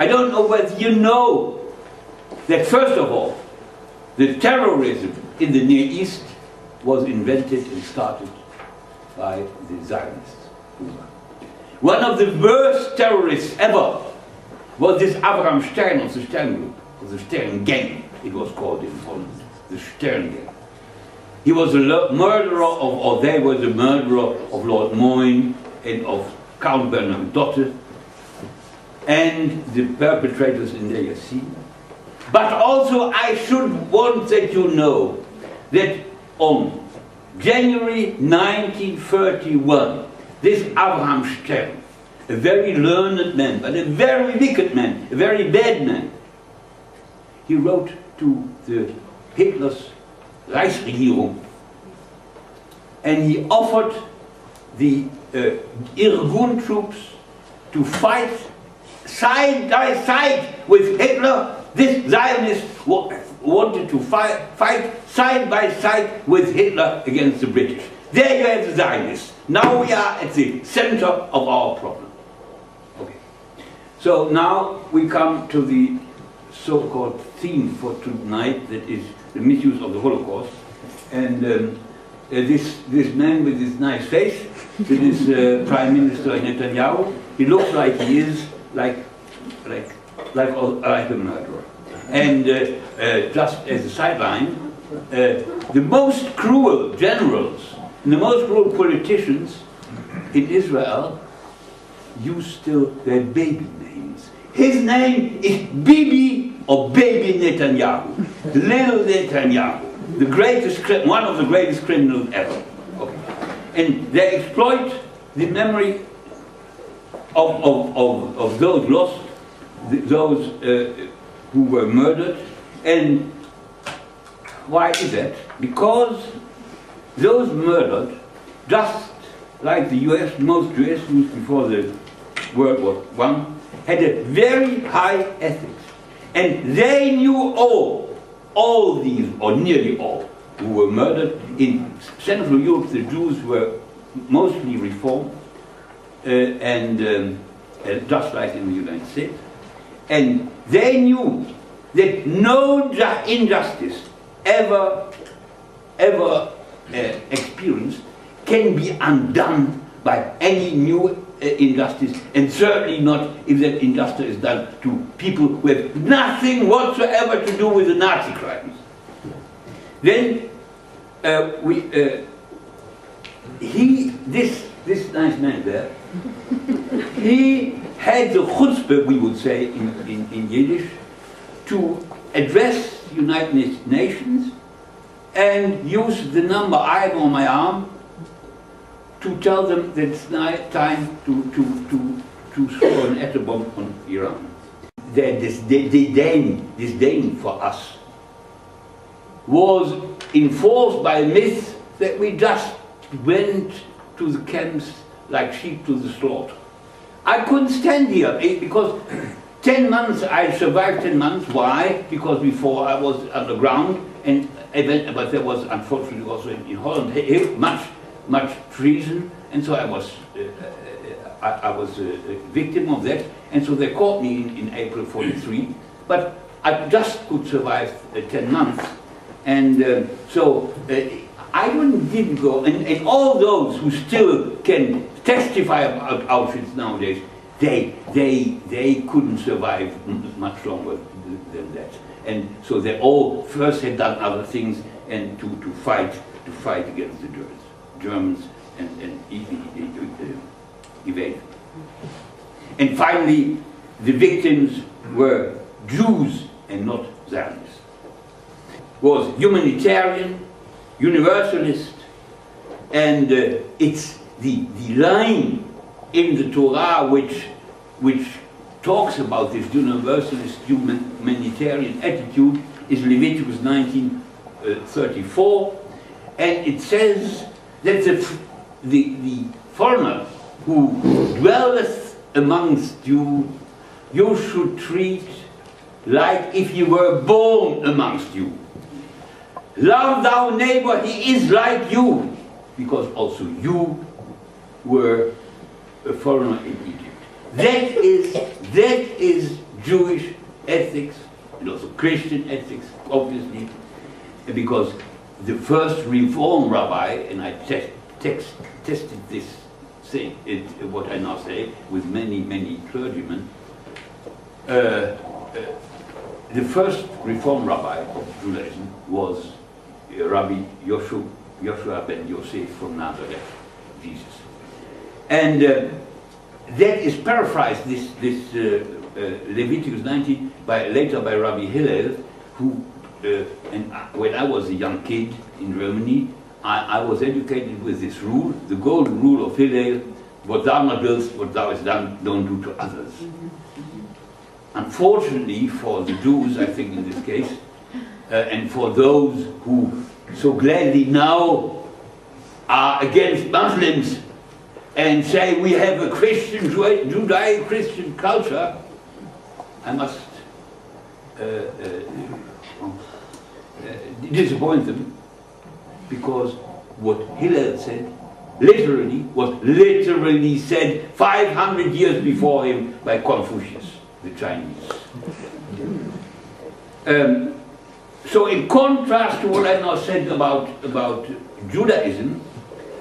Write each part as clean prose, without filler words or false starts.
I don't know whether you know that, first of all, the terrorism in the Near East was invented and started by the Zionists. One of the worst terrorists ever was this Abraham Stern of the Stern Group, of the Stern Gang, it was called in Holland, the Stern Gang. He was a murderer of, or they were the murderer of Lord Moyne and of Count Bernadotte, and the perpetrators in the Yassin. But also I should want that you know that on January 1931, this Abraham Stern, a very learned man, but a very wicked man, a very bad man, he wrote to the Hitler's Reichsregierung, and he offered the Irgun troops to fight side by side with Hitler. This Zionist wanted to fight side by side with Hitler against the British. There you have the Zionists. Now we are at the center of our problem. Okay. So now we come to the so-called theme for tonight, that is the misuse of the Holocaust. And this man with this nice face, that is Prime Minister Netanyahu, he looks like he is like a murderer. And just as a sideline, the most cruel generals and the most cruel politicians in Israel use still their baby names. His name is Bibi or Baby Netanyahu, little Netanyahu, the greatest, one of the greatest criminals ever. Okay. And they exploit the memory of those lost, those who were murdered. And why is that? Because those murdered, just like the US, most US Jews before the World War I, had a very high ethics. And they knew all these, or nearly all, who were murdered. In Central Europe, the Jews were mostly reformed, and just like in the United States. And they knew that no injustice ever experienced can be undone by any new injustice, and certainly not if that injustice is done to people who have nothing whatsoever to do with the Nazi crimes. Then this nice man there, he had the chutzpah, we would say in Yiddish, to address the United Nations and use the number I have on my arm to tell them that it's time to throw an atom bomb on Iran. Their disdain for us was enforced by a myth that we just went to the camps like sheep to the slaughter. I couldn't stand here because 10 months, I survived 10 months. Why? Because before I was underground, but there was unfortunately also in Holland much treason, and so I was a victim of that, and so they caught me in April '43. But I just could survive 10 months, and so I didn't go. And all those who still can testify about Auschwitz nowadays, they couldn't survive much longer than that. And so they all first had done other things, and to fight against the Germans and evade. And finally, the victims were Jews and not Zionists. Was humanitarian, universalist, and it's the line in the Torah which talks about this universalist humanitarian attitude is Leviticus 19:34, and it says that the foreigner who dwelleth amongst you, you should treat like if you were born amongst you. Love thou neighbor, he is like you, because also you were a foreigner in Egypt. That is Jewish ethics and also Christian ethics, obviously, because the first Reform rabbi, and I tested this thing, what I now say, with many clergymen, the first Reform rabbi of Judaism was Rabbi Joshua ben Yosef from Nazareth, Jesus. And that is paraphrased, this Leviticus 19, later by Rabbi Hillel, who, and when I was a young kid in Germany, I was educated with this rule, the golden rule of Hillel: what thou not willst, what thou hast done, don't do to others. Unfortunately for the Jews, I think in this case, and for those who so gladly now are against Muslims and say we have a Christian, Judeo-Christian culture, I must disappoint them, because what Hillel said was literally said 500 years before him by Confucius, the Chinese. So in contrast to what I now said about Judaism,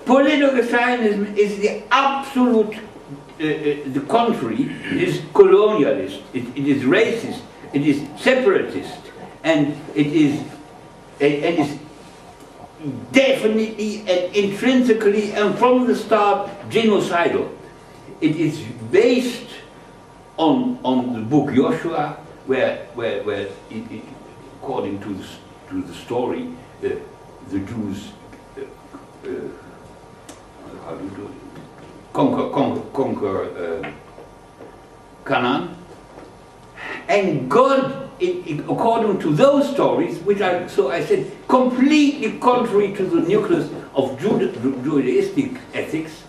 political Zionism is the absolute, the contrary. It is colonialist, it is racist, it is separatist, and it is definitely and intrinsically and from the start genocidal. It is based on the book Joshua, where according to the story, the Jews how do you do it? Conquer Canaan, and God, according to those stories, which are, so I said, completely contrary to the nucleus of Judaistic ethics,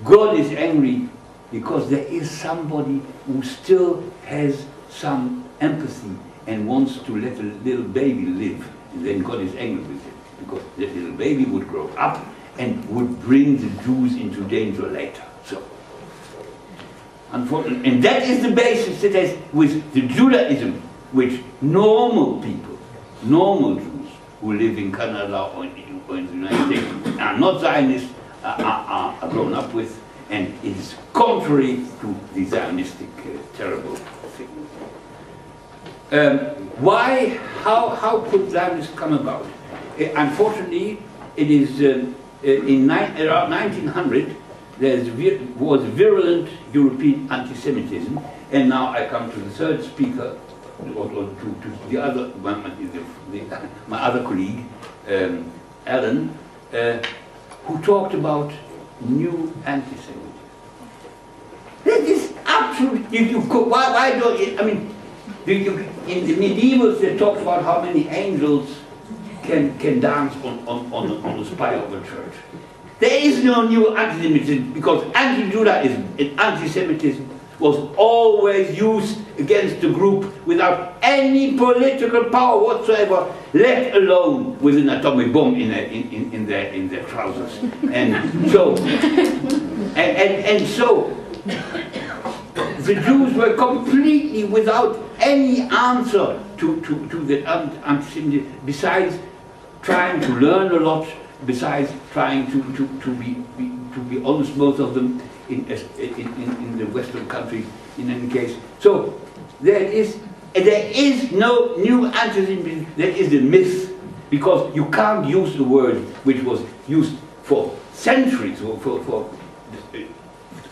God is angry because there is somebody who still has some empathy and wants to let a little baby live, and then God is angry with him, because that little baby would grow up and would bring the Jews into danger later. So, unfortunately, and that is the basis that has with the Judaism, which normal people, normal Jews who live in Canada or in the United States are not Zionists, are grown up with, and it is contrary to the Zionistic terrible thing. Why? How could Zionists come about? Unfortunately, it is around 1900 there was virulent European anti-Semitism, and now I come to the third speaker, or to the other my other colleague, Alan, who talked about new anti-Semitism. That is absolutely, why don't you, I mean, in the medievals they talked about how many angels can dance on the spire of a church. There is no new anti-Semitism, because anti-Judaism and anti-Semitism was always used against the group without any political power whatsoever, let alone with an atomic bomb in their trousers. And so, so the Jews were completely without any answer to the anti-Semitism, besides trying to learn a lot, besides trying to be honest, most of them in the Western countries in any case. So there is no new anti-Semitism. There is a myth, because you can't use the word which was used for centuries, or for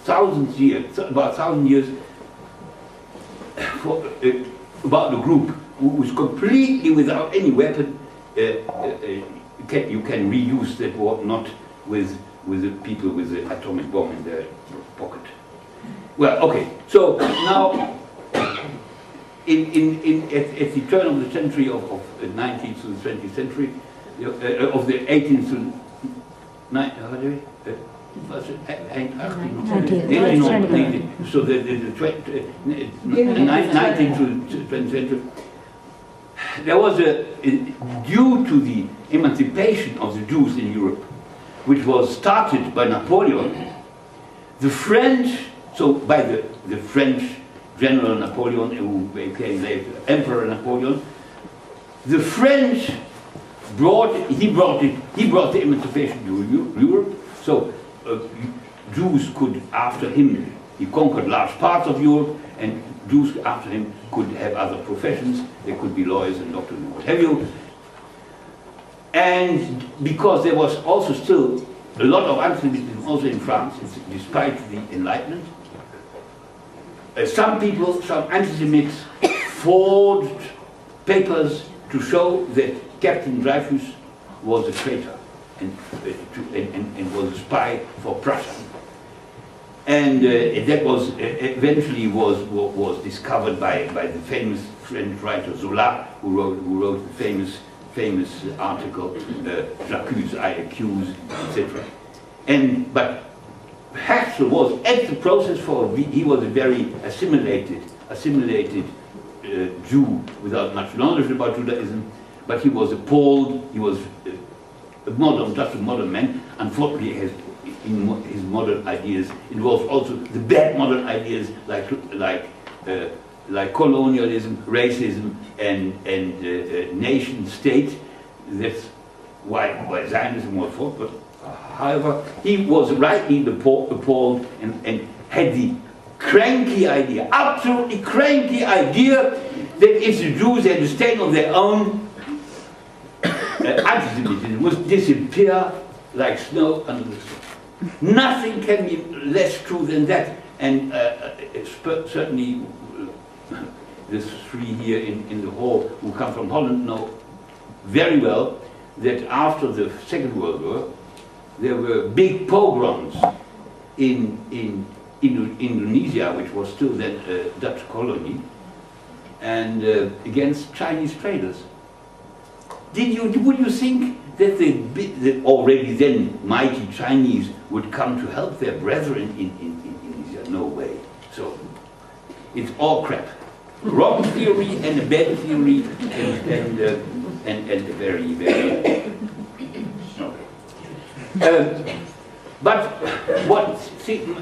thousands years, about 1,000 years, about the group who was completely without any weapon. You can reuse that word, not with the people with the atomic bomb in their pocket. Well, okay. So now, at the turn of the century, of the 19th to the 20th century, of the 18th to 19th. So the 19th to 20th century, there was due to the emancipation of the Jews in Europe, which was started by Napoleon, the French, so by the French General Napoleon, who became later Emperor Napoleon. The French brought the emancipation to Europe, so Jews could, after him, he conquered large parts of Europe, and Jews after him could have other professions. They could be lawyers and doctors and what have you. And because there was also still a lot of anti-Semitism also in France, despite the Enlightenment, some anti-Semites forged papers to show that Captain Dreyfus was a traitor and was a spy for Prussia. And that was eventually was discovered by the famous French writer Zola, who wrote the famous article "J'accuse, I accuse," etc. But Herzl was at the process he was a very assimilated Jew without much knowledge about Judaism, but he was appalled. He was just a modern man. Unfortunately, in his modern ideas involved also the bad modern ideas like colonialism, racism, and nation state. That's why Zionism was fought. But however, he was rightly appalled and had the cranky idea, absolutely cranky idea, that if the Jews had to stand on their own, anti-Semitism must disappear like snow under the sun. Nothing can be less true than that. And certainly the three here in the hall who come from Holland know very well that after the Second World War there were big pogroms in Indonesia, which was still then a Dutch colony, and against Chinese traders. Would you think that the already then mighty Chinese would come to help their brethren in Indonesia? No way. So it's all crap. Wrong theory and a bad theory and a very, very... but what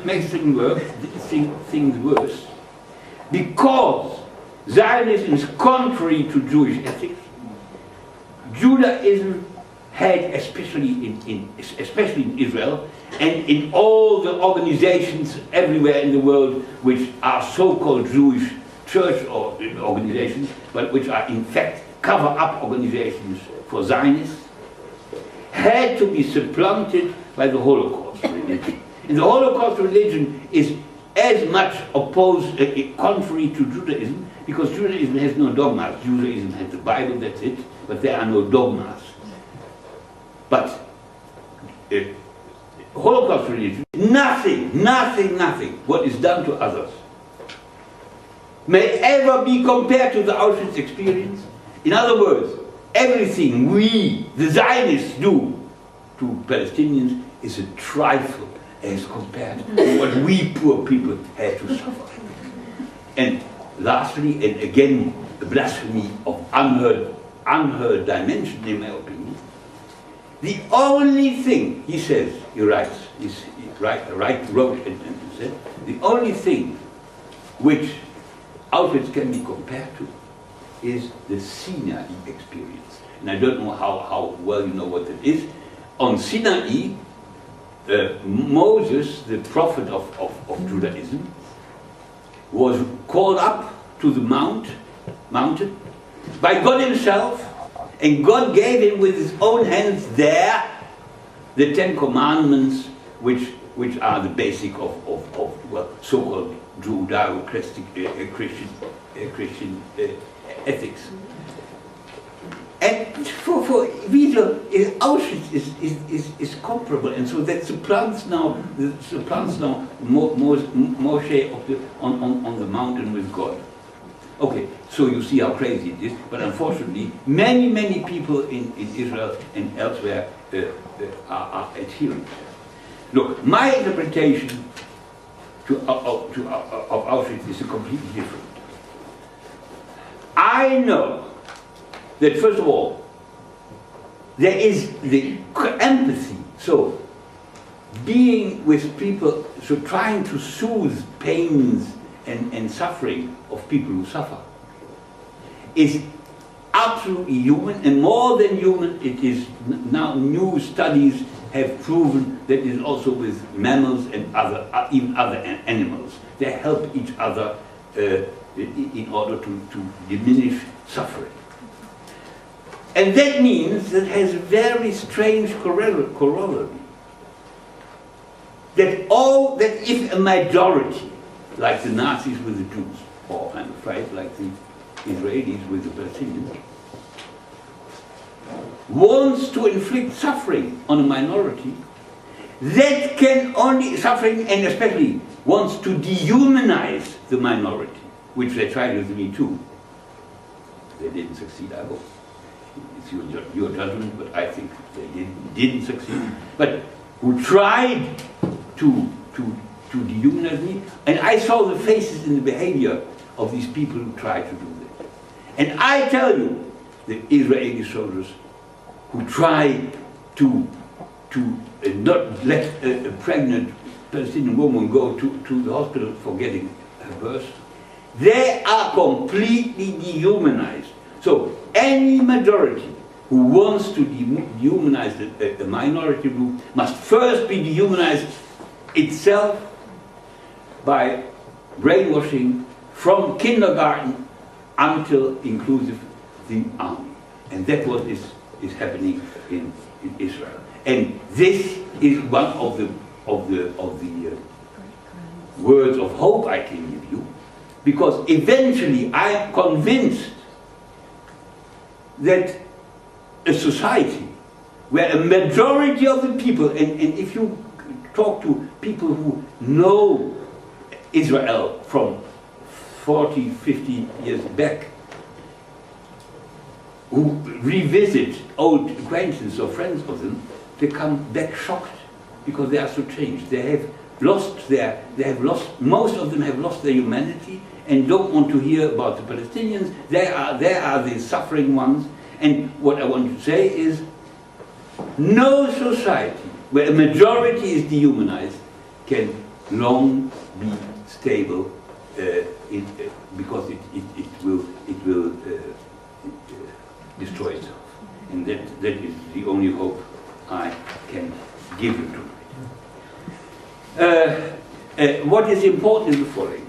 makes things worse, because Zionism is contrary to Jewish ethics, Judaism had, especially in Israel, and in all the organizations everywhere in the world which are so-called Jewish church or organizations, but which are in fact cover-up organizations for Zionists, had to be supplanted by the Holocaust religion. And the Holocaust religion is as much opposed, contrary to Judaism, because Judaism has no dogmas. Judaism has the Bible, that's it, but there are no dogmas. But Holocaust religion, nothing what is done to others may ever be compared to the Auschwitz experience. In other words, everything we, the Zionists, do to Palestinians is a trifle as compared to what we poor people had to suffer. And lastly, and again, a blasphemy of unheard dimension, in my opinion, the only thing, he says, he wrote and said, the only thing which Auschwitz can be compared to is the Sinai experience. And I don't know how well you know what it is. On Sinai, Moses, the prophet of Judaism, was called up to the mountain by God himself, and God gave him with his own hands there the Ten Commandments, which are the basic of well, so-called Judeo-Christian ethics. And for Wiesel, Auschwitz is comparable, and so that supplants now Moshe on the mountain with God. Okay, so you see how crazy it is, but unfortunately, many people in Israel and elsewhere are adherent. Look, my interpretation of Auschwitz is completely different. I know that, first of all, there is the empathy, so being with people, so trying to soothe pains and suffering of people who suffer is absolutely human, and more than human. It is now, new studies have proven that it is also with mammals and even other animals. They help each other in order to diminish suffering. And that means that has a very strange corollary. That if a majority, like the Nazis with the Jews, or I'm afraid like the Israelis with the Palestinians, wants to inflict suffering on a minority, that can only, suffering, and especially wants to dehumanize the minority, which they tried with me too. They didn't succeed, I hope. It's your judgment, but I think they didn't succeed. But who tried to dehumanize me, and I saw the faces in the behavior of these people who tried to do that. And I tell you, the Israeli soldiers who try to not let a pregnant Palestinian woman go to the hospital for getting her birth, they are completely dehumanized. So any majority who wants to dehumanize a minority group must first be dehumanized itself by brainwashing from kindergarten until inclusive the army. And that's what is happening in Israel. And this is one of the words of hope I can give you, because eventually I am convinced that a society where a majority of the people, and if you talk to people who know Israel from 40, 50 years back, who revisit old acquaintances or friends of them, they come back shocked because they are so changed. They have lost most of them have lost their humanity and don't want to hear about the Palestinians. They are the suffering ones. And what I want to say is, no society where a majority is dehumanized can long be stable, because it will destroy itself. And that is the only hope I can give you tonight. What is important is the following.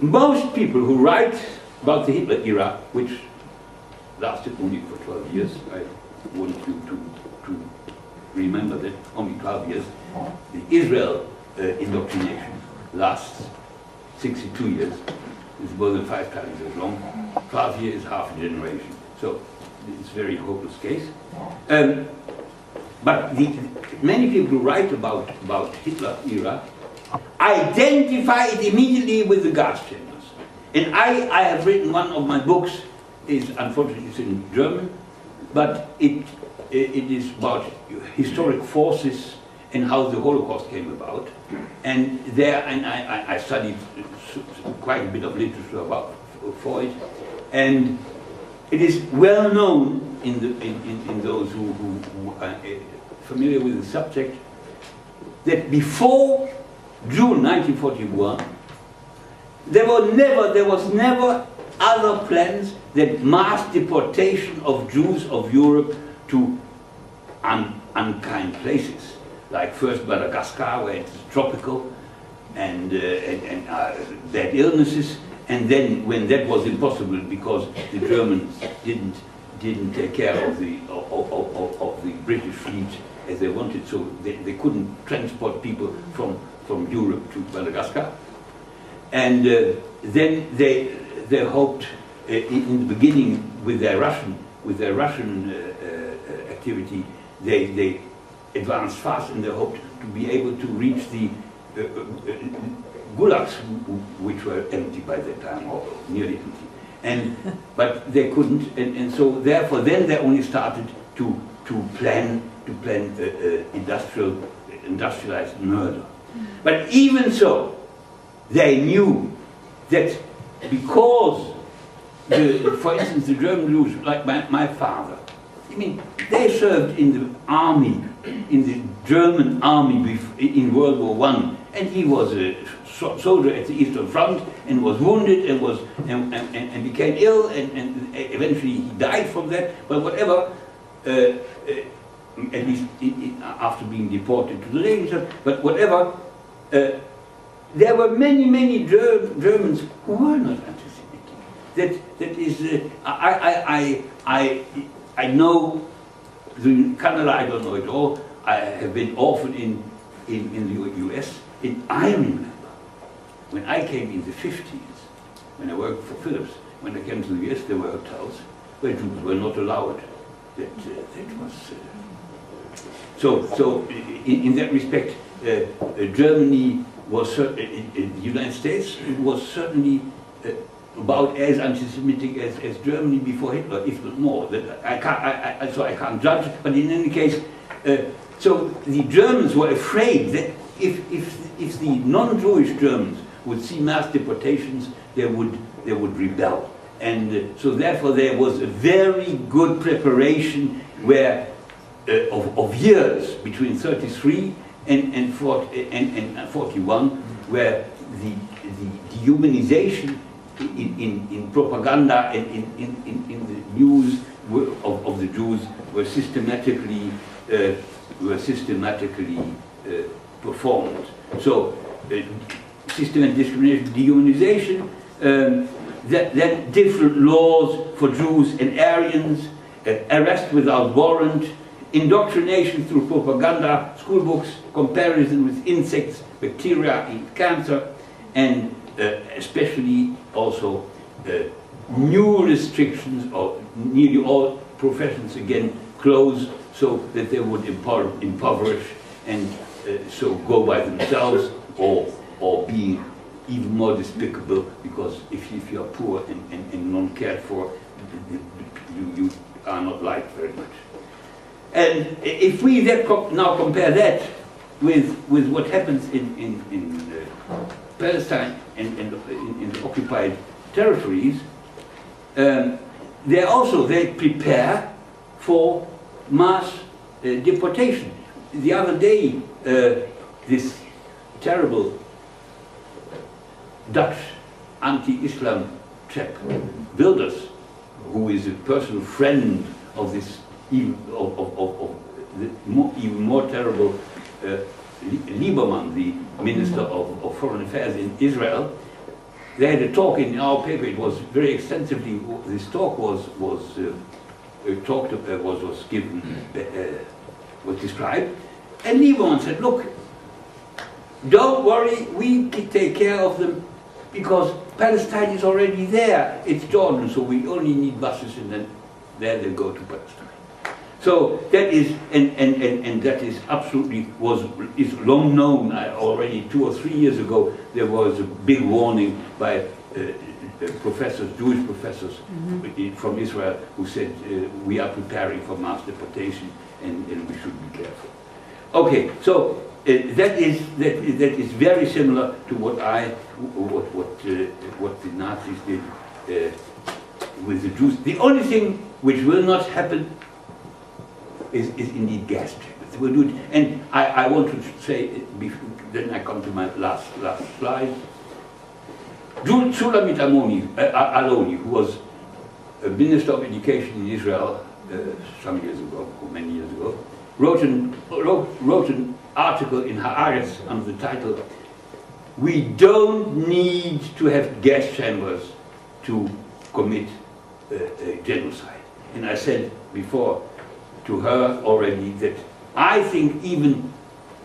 Most people who write about the Hitler era, which lasted only for 12 years, I want you to remember that, only 12 years. The Israel indoctrination lasts 62 years. It's more than 5 times as long. 12 years is half a generation. So it's a very hopeless case. But many people who write about Hitler era identify it immediately with the gas chambers. And I have written one of my books, unfortunately it's in German, but it is about historic forces and how the Holocaust came about. And I studied quite a bit of literature for it. And it is well known in those who are familiar with the subject that before June 1941, there was never other plans than mass deportation of Jews of Europe to unkind places, like first Madagascar, where it's tropical and bad illnesses, and then when that was impossible because the Germans didn't take care of the British fleet as they wanted, so they couldn't transport people from Europe to Madagascar. And then they hoped in the beginning with their Russian activity, they advanced fast, and they hoped to be able to reach the gulags, which were empty by that time, or nearly empty. But they couldn't, and so therefore then they only started to plan industrialized murder. But even so, they knew that because, for instance, the German Jews, like my father, I mean, they served in the army in the German army in World War I, and he was a soldier at the Eastern Front and was wounded and became ill and eventually he died from that. But whatever, at least after being deported to the Regenstadt. But whatever, there were many Germans who were not anti-Semitic. That is, I know the Canada. I don't know it all. I have been often in the U.S. And I remember when I came in the 50s, when I worked for Philips. When I came to the U.S., there were hotels where Jews were not allowed. That was so. In that respect, Germany was the United States was certainly about as anti-Semitic as Germany before Hitler, if not more. That I can't judge. But in any case, so the Germans were afraid that if the non-Jewish Germans would see mass deportations, they would rebel. And so therefore there was a very good preparation where of years between 33 and 41, where the dehumanization in propaganda and in the news of the Jews were systematically performed. So systematic discrimination, dehumanization, then different laws for Jews and Aryans, arrest without warrant, indoctrination through propaganda, school books, comparison with insects, bacteria, and cancer, and especially also new restrictions of nearly all professions again closed, so that they would impoverish and so go by themselves, or be even more despicable, because if you are poor and non-cared for, you are not liked very much. And if we now compare that with what happens in Palestine and in the occupied territories, they prepare for mass deportation. The other day, this terrible Dutch anti-Islam chap, Wilders, who is a personal friend of this even more terrible Lieberman, the Minister of Foreign Affairs in Israel. They had a talk in our paper. It was very extensively. This talk was described, and Lieberman said, "Look, don't worry, we can take care of them, because Palestine is already there. It's Jordan, so we only need buses, and then there they go to Palestine." So that is, and that is absolutely is long known. Already 2 or 3 years ago, there was a big warning by professors, Jewish professors from Israel, who said we are preparing for mass deportation, and we should be careful. Okay, so that is very similar to what the Nazis did with the Jews. The only thing which will not happen is indeed gas chambers. We'll do it. And I want to say, then I come to my last slide. Shulamit Aloni, who was a minister of education in Israel some years ago, or many years ago, wrote an article in Haaretz under the title, "We don't need to have gas chambers to commit genocide." And I said before to her already that I think even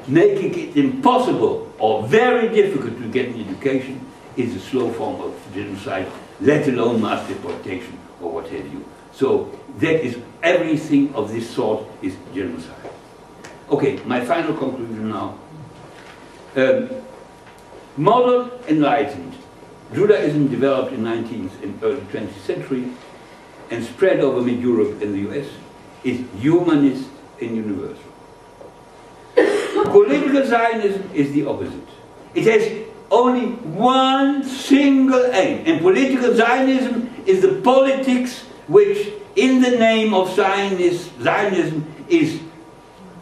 making it impossible or very difficult to get an education is a slow form of genocide, let alone mass deportation or what have you. So that is, everything of this sort is genocide. Okay, my final conclusion now. Modern enlightened Judaism developed in 19th and early 20th century and spread over mid-Europe and the US is humanist and universal. Political Zionism is the opposite. It has only one single aim, and political Zionism is the politics which, in the name of Zionism, is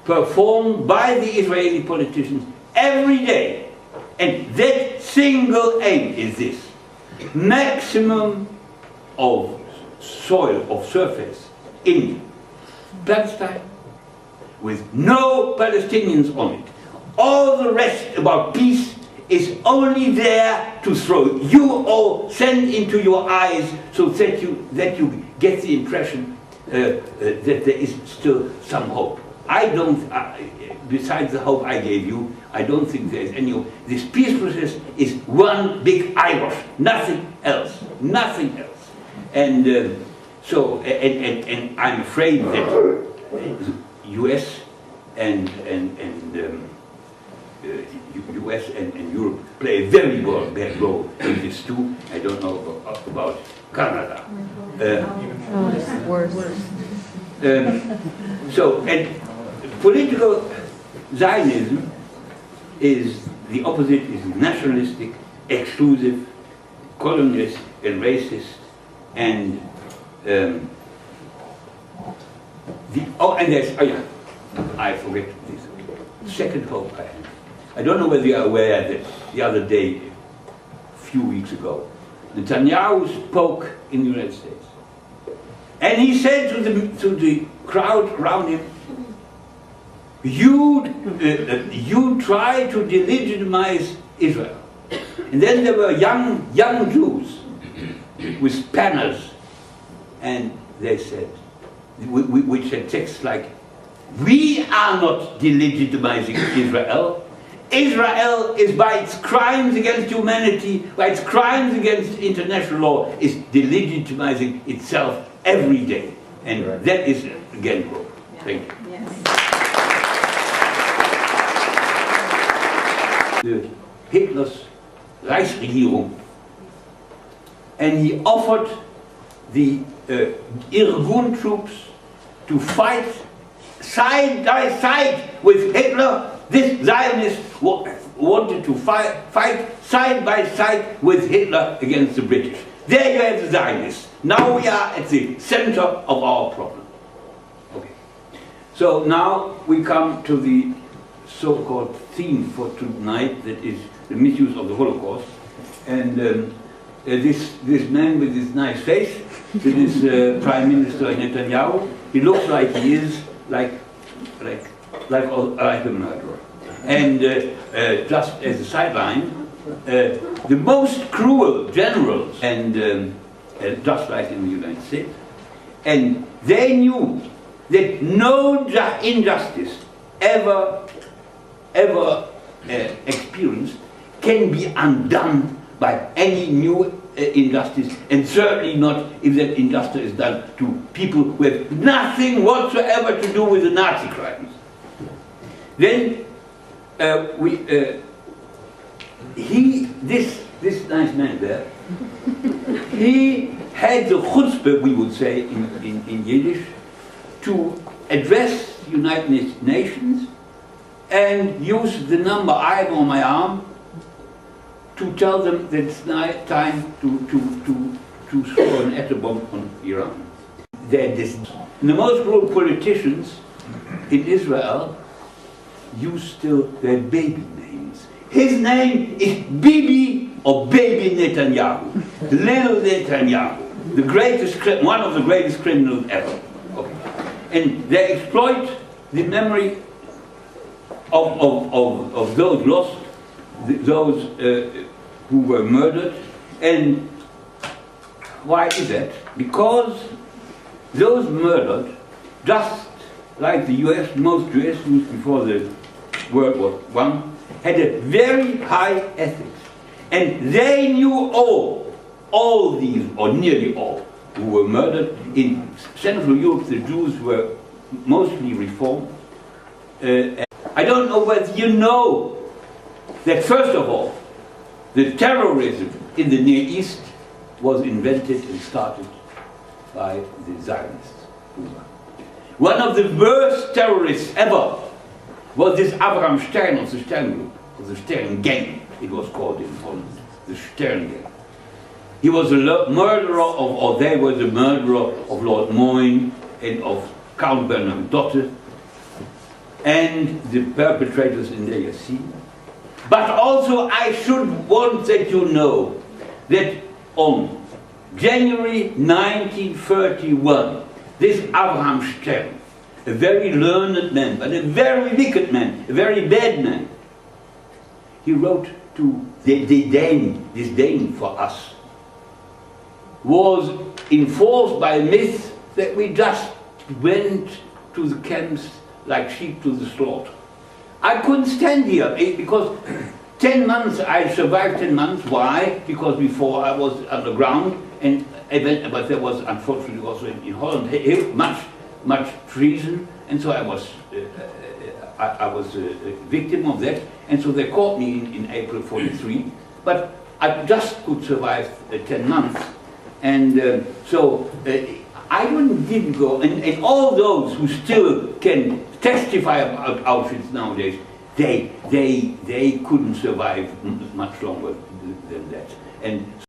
performed by the Israeli politicians every day. And that single aim is this: maximum of soil, of surface in Palestine, with no Palestinians on it. All the rest about peace is only there to throw you or send into your eyes, so that you get the impression that there is still some hope. I don't, besides the hope I gave you, I don't think there is any hope. This peace process is one big eyewash, nothing else, nothing else. And and I'm afraid that US and US and Europe play a very bad role in this too. I don't know about Canada. Worse. And political Zionism is the opposite, is nationalistic, exclusive, colonialist and racist, and I forget this second hope I have. I don't know whether you are aware that the other day, a few weeks ago, Netanyahu spoke in the United States. And he said to the crowd around him, you try to delegitimize Israel. And then there were young Jews with banners, and they said, which had texts like, we are not delegitimizing Israel. Israel is, by its crimes against humanity, by its crimes against international law, is delegitimizing itself every day. And that is, again, hope. Thank you. Yes. Hitler's Reichsregierung, and he offered the Irgun troops to fight side by side with Hitler. This Zionist wanted to fight side by side with Hitler against the British. There you have the Zionists. Now we are at the center of our problem. Okay. So now we come to the so-called theme for tonight, that is the misuse of the Holocaust. And this man with this nice face, that is Prime Minister Netanyahu, he looks like he is like a murderer. And just as a sideline, the most cruel generals, and just like in the United States, and they knew that no injustice ever experienced can be undone by any new injustice, and certainly not if that injustice is done to people who have nothing whatsoever to do with the Nazi crimes. Then this nice man there, he had the chutzpah, we would say in Yiddish, to address the United Nations and use the number I have on my arm to tell them that it's time to throw an atom bomb on Iran. The most cruel politicians in Israel use still their baby names. His name is Bibi or Baby Netanyahu, Little Netanyahu, the greatest, one of the greatest criminals ever. Okay. And they exploit the memory of those lost, those who were murdered. And why is that? Because those murdered, just like the US, most US Jews before the World War I, had a very high ethics. And they knew all these, or nearly all, who were murdered. In Central Europe, the Jews were mostly reformed. I don't know whether you know that, first of all, the terrorism in the Near East was invented and started by the Zionists. One of the worst terrorists ever was this Abraham Stern of the Stern Group, of the Stern Gang, it was called in Holland, the Stern Gang. He was a murderer of, or they were the murderer of Lord Moyne and of Count Bernadotte. and the perpetrators in the Yassin. But also I should want that you know that on January 1931, this Abraham Stern, a very learned man, but a very wicked man, a very bad man, he wrote to the disdain for us, was enforced by myths that we just went to the camps like sheep to the slaughter. I couldn't stand here because 10 months, I survived 10 months. Why? Because before I was underground, but there was unfortunately also in Holland much treason, and so I was a victim of that, and so they caught me in April '43. But I just could survive 10 months, and so I didn't go. And all those who still can testify about Auschwitz nowadays, they couldn't survive much longer than that. And